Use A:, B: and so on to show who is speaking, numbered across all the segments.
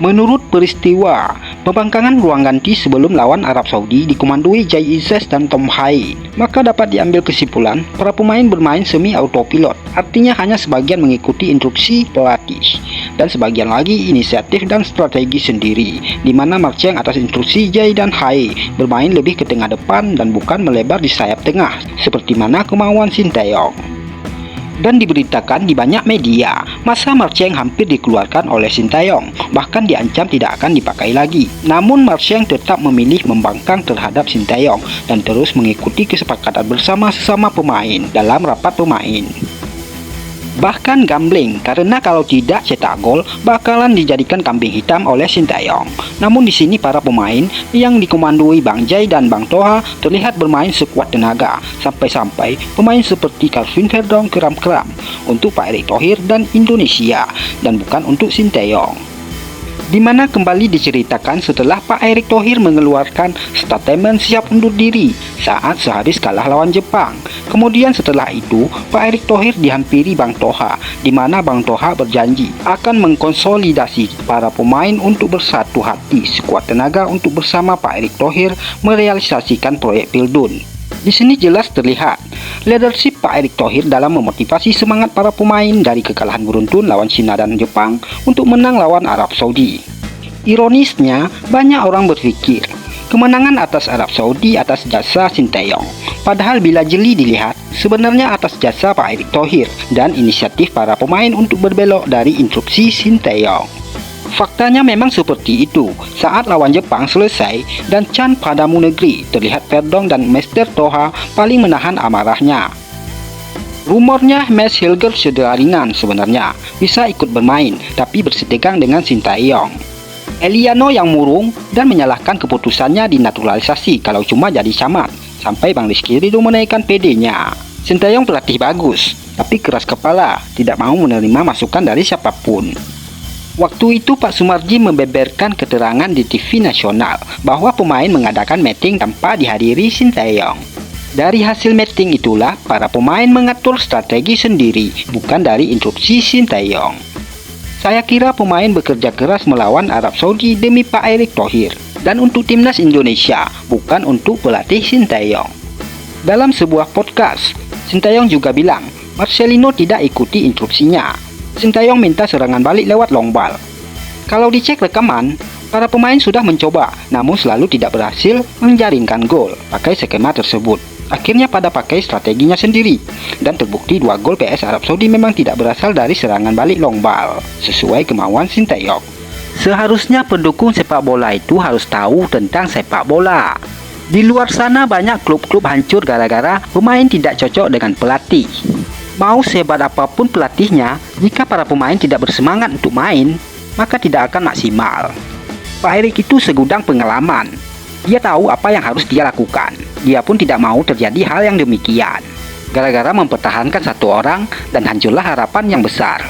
A: Menurut peristiwa pembangkangan ruang ganti sebelum lawan Arab Saudi dikomandoi Jay Izzez dan Tom Haye, maka dapat diambil kesimpulan para pemain bermain semi autopilot, artinya hanya sebagian mengikuti instruksi pelatih dan sebagian lagi inisiatif dan strategi sendiri, di mana Marcheng atas instruksi Jay dan Haye bermain lebih ke tengah depan dan bukan melebar di sayap tengah seperti mana kemauan Sinteyong. Dan diberitakan di banyak media, masa Marcheng hampir dikeluarkan oleh Sinteyong, bahkan diancam tidak akan dipakai lagi. Namun Marcheng tetap memilih membangkang terhadap Sinteyong dan terus mengikuti kesepakatan bersama sesama pemain dalam rapat pemain. Bahkan gambling, karena kalau tidak cetak gol bakalan dijadikan kambing hitam oleh Sinteyong. Namun di sini para pemain yang dikomandoi Bang Jay dan Bang Toha terlihat bermain sekuat tenaga, sampai-sampai pemain seperti Calvin Verdong keram-keram untuk Pak Erick Thohir dan Indonesia dan bukan untuk Sinteyong. Di mana kembali diceritakan setelah Pak Erick Thohir mengeluarkan statement siap undur diri saat sehabis kalah lawan Jepang. Kemudian setelah itu Pak Erick Thohir dihampiri Bang Toha, di mana Bang Toha berjanji akan mengkonsolidasi para pemain untuk bersatu hati sekuat tenaga untuk bersama Pak Erick Thohir merealisasikan proyek Pildun. Di sini jelas terlihat leadership Pak Erick Thohir dalam memotivasi semangat para pemain dari kekalahan beruntun lawan Cina dan Jepang untuk menang lawan Arab Saudi. Ironisnya, banyak orang berpikir kemenangan atas Arab Saudi atas jasa Sinteyong. Padahal bila jeli dilihat, sebenarnya atas jasa Pak Erick Thohir dan inisiatif para pemain untuk berbelok dari instruksi Sinteyong. Faktanya memang seperti itu. Saat lawan Jepang selesai dan Chan padamu negeri, terlihat Verdong dan Mr. Toha paling menahan amarahnya. Rumornya Mads Hilger cedera ringan sebenarnya, bisa ikut bermain tapi bersetegang dengan Sinteyong. Eliano yang murung dan menyalahkan keputusannya dinaturalisasi kalau cuma jadi camat, sampai Bang Rizky Ridho menaikkan PD-nya. Sinteyong pelatih bagus, tapi keras kepala, tidak mau menerima masukan dari siapapun. Waktu itu Pak Sumarji membeberkan keterangan di TV nasional bahwa pemain mengadakan meeting tanpa dihadiri Sinteyong. Dari hasil meeting itulah para pemain mengatur strategi sendiri, bukan dari instruksi Sinteyong. Saya kira pemain bekerja keras melawan Arab Saudi demi Pak Erick Thohir dan untuk timnas Indonesia, bukan untuk pelatih Sinteyong. Dalam sebuah podcast, Sinteyong juga bilang Marcelino tidak ikuti instruksinya. Sinteyong minta serangan balik lewat long ball. Kalau dicek rekaman, para pemain sudah mencoba, namun selalu tidak berhasil menjaringkan gol pakai skema tersebut. Akhirnya pada pakai strateginya sendiri, dan terbukti 2 gol PS Arab Saudi memang tidak berasal dari serangan balik long ball, sesuai kemauan Sinteyong. Seharusnya pendukung sepak bola itu harus tahu tentang sepak bola. Di luar sana banyak klub-klub hancur gara-gara pemain tidak cocok dengan pelatih. Mau sehebat apapun pelatihnya, jika para pemain tidak bersemangat untuk main, maka tidak akan maksimal. Pak Erick itu segudang pengalaman. Dia tahu apa yang harus dia lakukan. Dia pun tidak mau terjadi hal yang demikian. Gara-gara mempertahankan satu orang dan hancurlah harapan yang besar.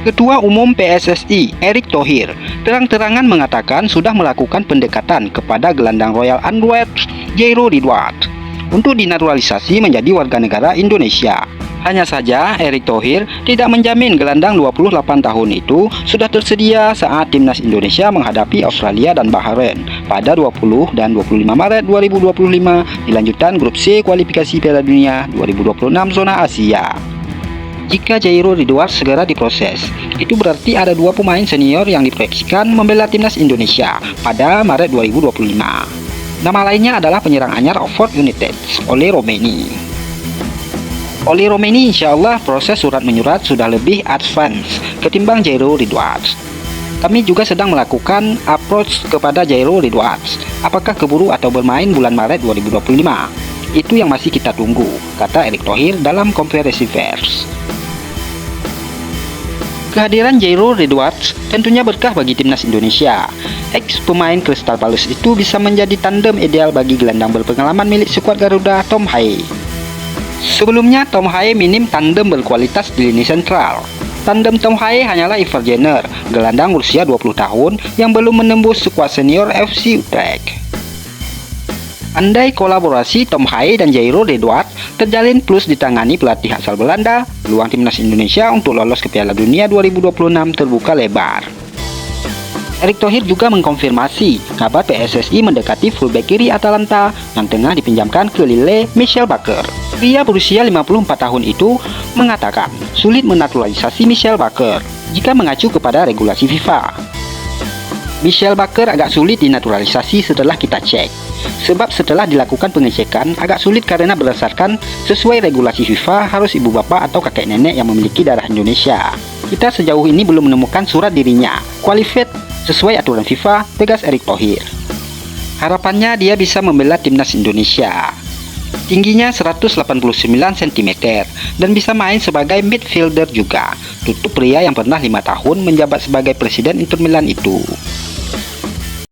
A: Ketua Umum PSSI, Erick Thohir, terang-terangan mengatakan sudah melakukan pendekatan kepada gelandang Royal Antwerp, Jairo Ridward, untuk dinaturalisasi menjadi warga negara Indonesia. Hanya saja Erick Thohir tidak menjamin gelandang 28 tahun itu sudah tersedia saat timnas Indonesia menghadapi Australia dan Bahrain pada 20 dan 25 Maret 2025 di lanjutan grup C kualifikasi Piala Dunia 2026 zona Asia. Jika Jairo Ridward segera diproses, itu berarti ada 2 pemain senior yang diproyeksikan membela timnas Indonesia pada Maret 2025. Nama lainnya adalah penyerang anyar Oxford United, Oleh Romeni. Oleh Romeni insya Allah proses surat menyurat sudah lebih advance ketimbang Jairo Ridward. Kami juga sedang melakukan approach kepada Jairo Ridward. Apakah keburu atau bermain bulan Maret 2025? Itu yang masih kita tunggu, kata Erick Thohir dalam konferensi pers. Kehadiran Jairo Ridward tentunya berkah bagi timnas Indonesia. Ex pemain Crystal Palace itu bisa menjadi tandem ideal bagi gelandang berpengalaman milik skuad Garuda Tom Haye. Sebelumnya Tom Haye minim tandem berkualitas di lini sentral. Tandem Tom Haye hanyalah Ivar Jenner, gelandang berusia 20 tahun yang belum menembus skuad senior FC Utrecht. Andai kolaborasi Tom Haye dan Jairo Ridward terjalin plus ditangani pelatih asal Belanda, peluang timnas Indonesia untuk lolos ke Piala Dunia 2026 terbuka lebar. Erick Thohir juga mengkonfirmasi kabar PSSI mendekati fullback kiri Atalanta yang tengah dipinjamkan ke Lille, Michel Bakker. Pria berusia 54 tahun itu mengatakan sulit menaturalisasi Michel Bakker jika mengacu kepada regulasi FIFA. Michel Bakker agak sulit dinaturalisasi setelah kita cek. Sebab setelah dilakukan pengecekan agak sulit karena berdasarkan sesuai regulasi FIFA harus ibu bapak atau kakek nenek yang memiliki darah Indonesia. Kita sejauh ini belum menemukan surat dirinya qualified sesuai aturan FIFA, tegas Erick Thohir. Harapannya dia bisa membela timnas Indonesia. Tingginya 189 cm dan bisa main sebagai midfielder juga. Tutup pria yang pernah 5 tahun menjabat sebagai presiden Inter Milan itu.